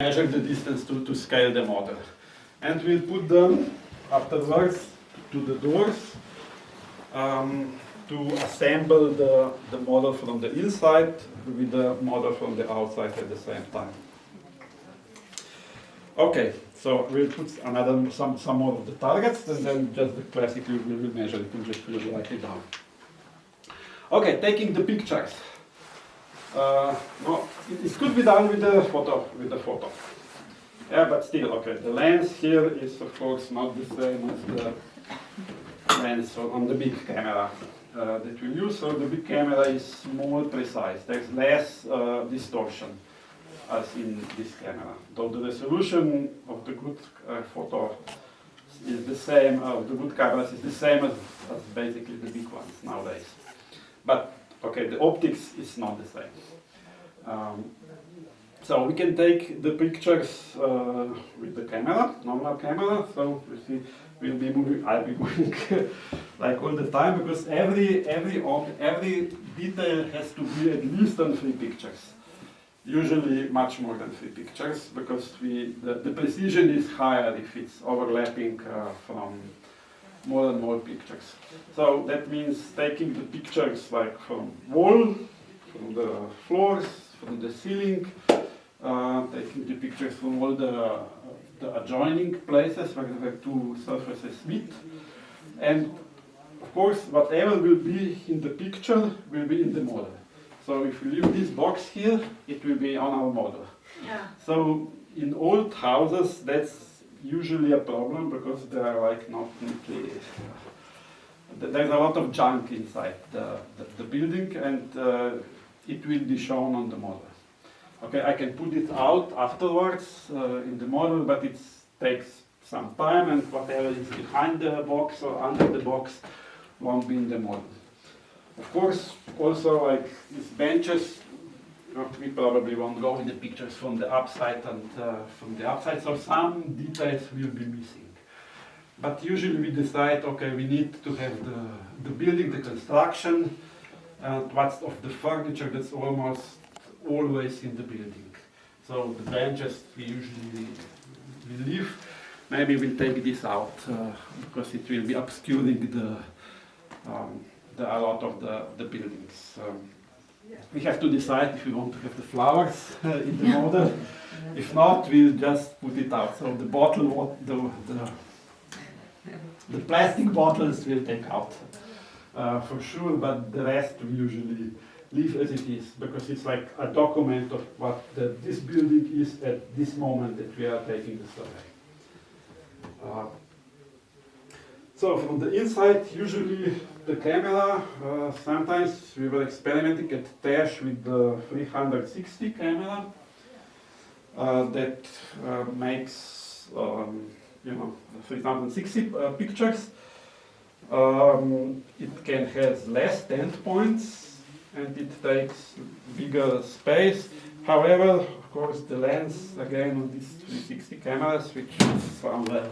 measure the distance to scale the model. And we'll put them afterwards to the doors to assemble the model from the inside with the model from the outside at the same time. Okay, so we'll put some more of the targets, and then just the classically we will measure it and just will write it down. Okay, taking the pictures. No, it could be done with the photo. Yeah, but still, okay. The lens here is of course not the same as the lens on the big camera that we use. So the big camera is more precise. There's less distortion as in this camera. Though the resolution of the good photo is the same, the good cameras is the same as basically the big ones nowadays. But okay, the optics is not the same. So we can take the pictures with the camera, normal camera. So you see, I'll be moving like all the time, because every detail has to be at least on 3 pictures. Usually much more than 3 pictures, because the precision is higher if it's overlapping from more and more pictures. So that means taking the pictures like from wall, from the floors, from the ceiling, taking the pictures from all the adjoining places where the 2 surfaces meet, and of course whatever will be in the picture will be in the model. So if we leave this box here, it will be on our model. Yeah. So in old houses that's usually a problem, because they are like not neatly. There's a lot of junk inside the building, and it will be shown on the model. Okay, I can put it out afterwards in the model, but it takes some time, and whatever is behind the box or under the box won't be in the model. Of course, also like these benches, we probably won't go in the pictures from the upside and from the outside, so some details will be missing. But usually we decide, okay, we need to have the building, the construction, and what's of the furniture that's almost always in the building. So the benches we usually leave. Maybe we'll take this out because it will be obscuring a lot of the buildings. We have to decide if we want to have the flowers in the model. If not, we'll just put it out. So the bottle, the plastic bottles we'll take out for sure, but the rest we usually leave as it is, because it's like a document of what this building is at this moment that we are taking the survey. So from the inside, usually the camera, sometimes we were experimenting at TESH with the 360 camera that makes 360 pictures. It can have less endpoints, and it takes bigger space. However, of course, the lens again on these 360 cameras, which is somewhere.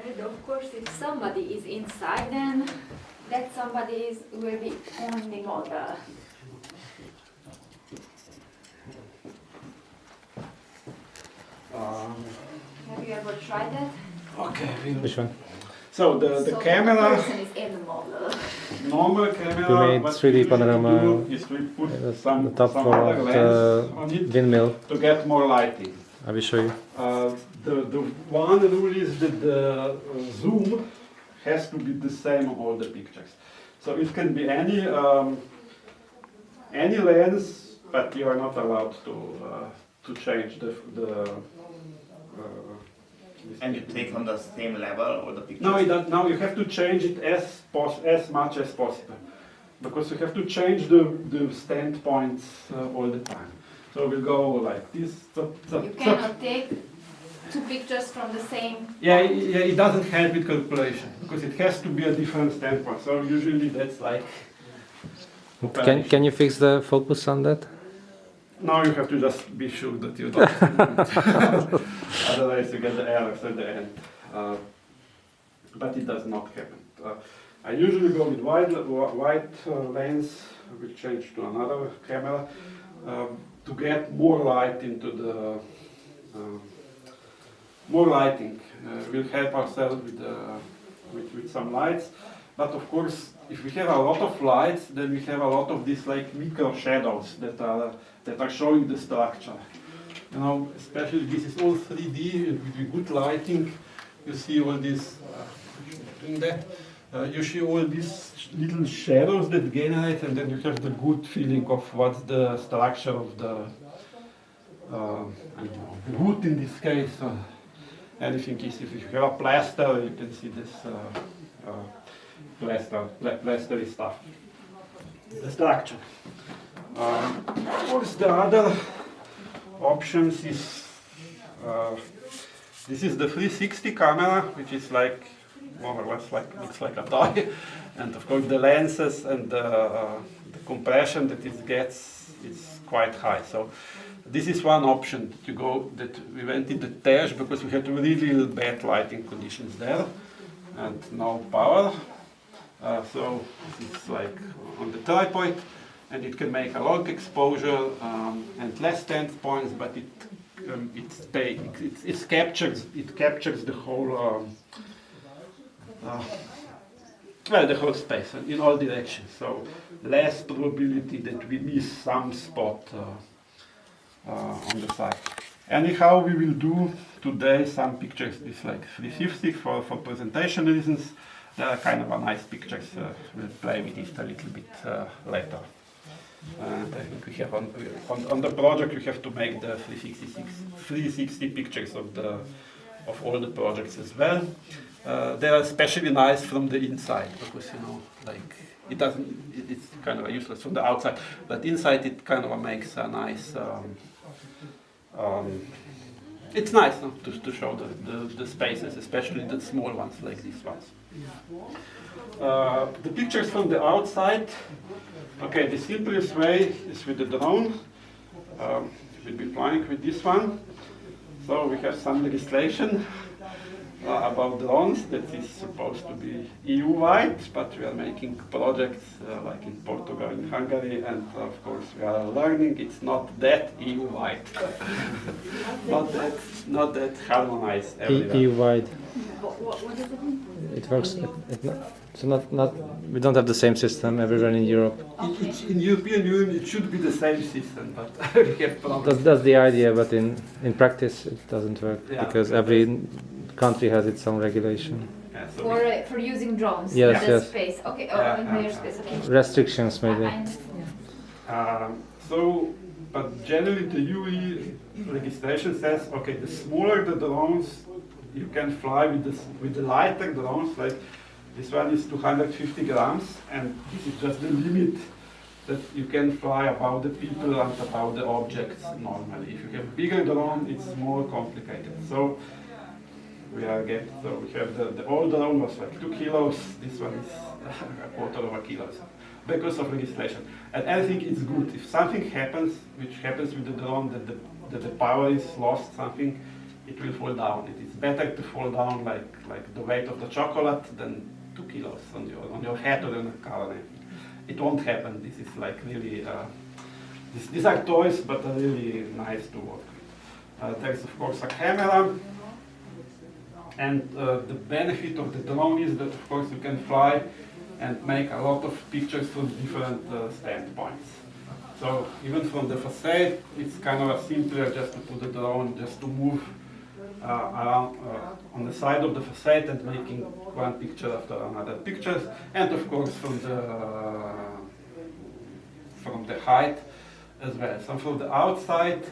And of course, if somebody is inside, then that somebody will be on the model. Have you ever tried that? Okay. Which one? So the camera. The person is in the model. Normal camera. We made 3D panorama. Is we put The some top floor other of lens the on it windmill. to get more lighting. I will show you. The one rule is that the zoom has to be the same on all the pictures. So it can be any lens, but you are not allowed to change the And you take on the same level all the pictures? No, you don't. Now you have to change it as much as possible, because you have to change the standpoints all the time. So we'll go like this. You cannot take 2 pictures from the same. Yeah, it doesn't help with calculation, because it has to be a different standpoint. So usually that's like. Can you fix the focus on that? Now you have to just be sure that you don't. Otherwise you get the errors at the end. But it does not happen. I usually go with wide lens. I will change to another camera. to get more light into the more lighting. We'll help ourselves with some lights, but of course, if we have a lot of lights, then we have a lot of these like micro shadows that are showing the structure. You know, especially this is all 3D and with good lighting. You see all these doing that. You see all these little shadows that generate, and then you have the good feeling of what's the structure of the I don't know, wood in this case. Anything is, if you have a plaster, you can see this plastery stuff. The structure. Of course, the other options is this is the 360 camera, which is like more or less like looks like a toy, and of course the lenses and the compression that it gets is quite high. So this is one option that we went in the test because we had really bad lighting conditions there and no power. So this is like on the tripod, and it can make a long exposure and less tense points, but it captures the whole the whole space in all directions. So less probability that we miss some spot on the side. Anyhow, we will do today some pictures with like 350 for presentation reasons. They are kind of a nice pictures. We'll play with it a little bit later. And I think we have on the project we have to make the 360 pictures of all the projects as well. They are especially nice from the inside because like it's kind of useless from the outside, but inside it kind of makes a nice. It's nice to show the spaces, especially the small ones like these ones. The pictures from the outside. Okay, the simplest way is with the drone. We'll be flying with this one. So we have some legislation about drones that is supposed to be EU-wide, but we are making projects like in Portugal and Hungary, and of course we are learning it's not that EU-wide, not that harmonized everywhere. EU-wide. What does it mean? It works. So not. We don't have the same system everywhere in Europe. In European Union it should be the same system, but we have problems. That's the idea, but in practice it doesn't work because every country has its own regulation. Yeah, so For using drones Yes, in the yes. space. Okay, in the space. Okay. Restrictions maybe. But generally the UE legislation says, okay, the smaller the drones, you can fly with the lighter drones, like this one is 250 grams, and this is just the limit that you can fly above the people and above the objects normally. If you have bigger drone, it's more complicated. So we have the old drone was like 2 kilos, this one is a quarter of a kilo. Because of legislation. And I think it's good. If something happens, which happens with the drone, that the power is lost, something, it will fall down. It is better to fall down like the weight of the chocolate than 2 kilos on your head or on a car. It won't happen. This is like really, these are toys, but are really nice to work with. There's of course a camera. And the benefit of the drone is that of course you can fly and make a lot of pictures from different standpoints. So even from the facade, it's kind of simpler just to put the drone, just to move around on the side of the facade and making one picture after another pictures. And of course from the height as well. So from the outside,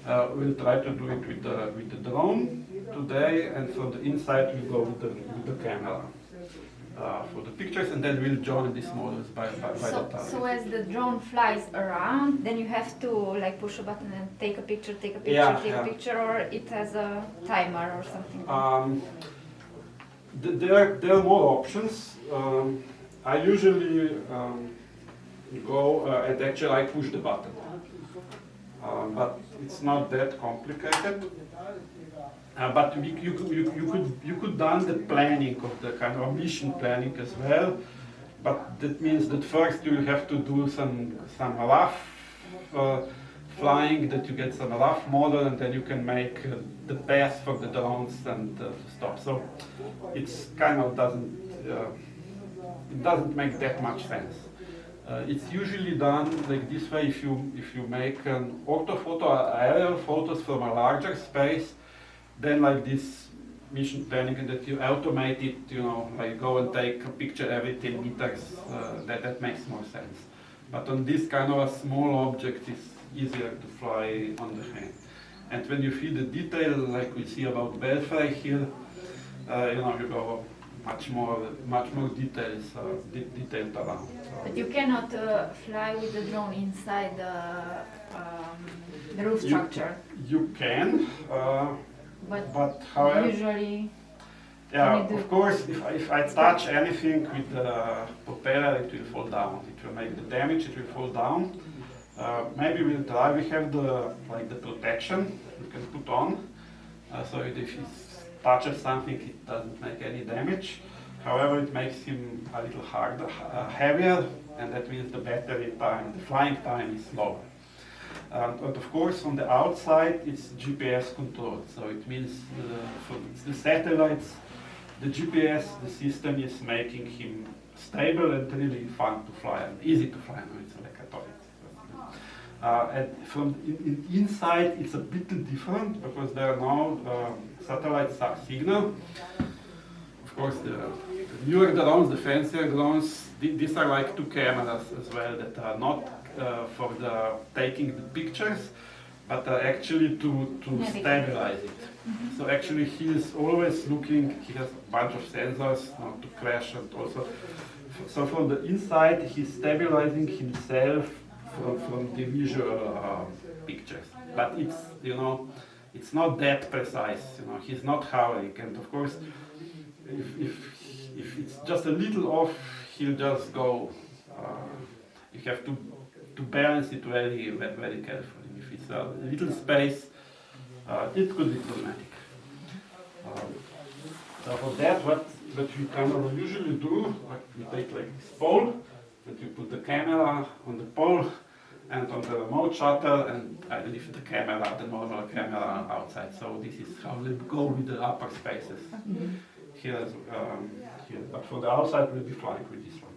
we'll try to do it with the drone today, and from the inside we go with the camera. For the pictures, and then we'll join these models by the time. So as the drone flies around, then you have to like push a button and take a picture, take a picture, or it has a timer or something? There are more options. I usually go and actually I push the button, but it's not that complicated. But you could done the planning of the kind of mission planning as well, but that means that first you have to do some rough flying that you get some rough model and then you can make the path for the drones and to stop. So it's kind of it doesn't make that much sense. It's usually done like this way if you make an orthophoto or aerial photos from a larger space, then like this mission planning and that you automate it, you know, like go and take a picture every 10 meters, that makes more sense. But on this kind of a small object, it's easier to fly on the hand. And when you feel the detail, like we see about Belfry here, you know, you go much more details, detailed around. But you cannot fly with the drone inside the roof structure. You can, but however, usually. yeah, of course, if I touch anything with the propeller, it will fall down. It will make the damage. It will fall down. Maybe we'll try. We have the protection you can put on, so if he touches something, it doesn't make any damage. However, it makes him a little harder, heavier, and that means the battery time, the flying time is slower. But of course, on the outside, it's GPS controlled. So it means for the satellites, the GPS, the system is making him stable and really fun to fly and easy to fly. No, it's like I thought it. And from inside, it's a bit different because there are now satellites are signal. Of course, the newer drones, the fancier drones, these are like two cameras as well that are not for the taking the pictures, but actually to stabilize it. Mm-hmm. So actually he is always looking, he has a bunch of sensors not to crash, and also, so from the inside he's stabilizing himself from the visual pictures. But it's, you know, it's not that precise, you know, he's not hovering, and of course if it's just a little off, he'll just go, you have to balance it very, very carefully. If it's a little space, it could be problematic. So for that, what we kind of usually do, we take like this pole, and you put the camera on the pole and on the remote shutter, and I leave the camera, the normal camera outside. So this is how we go with the upper spaces. Mm-hmm. Here, but for the outside, we'll be flying with this one.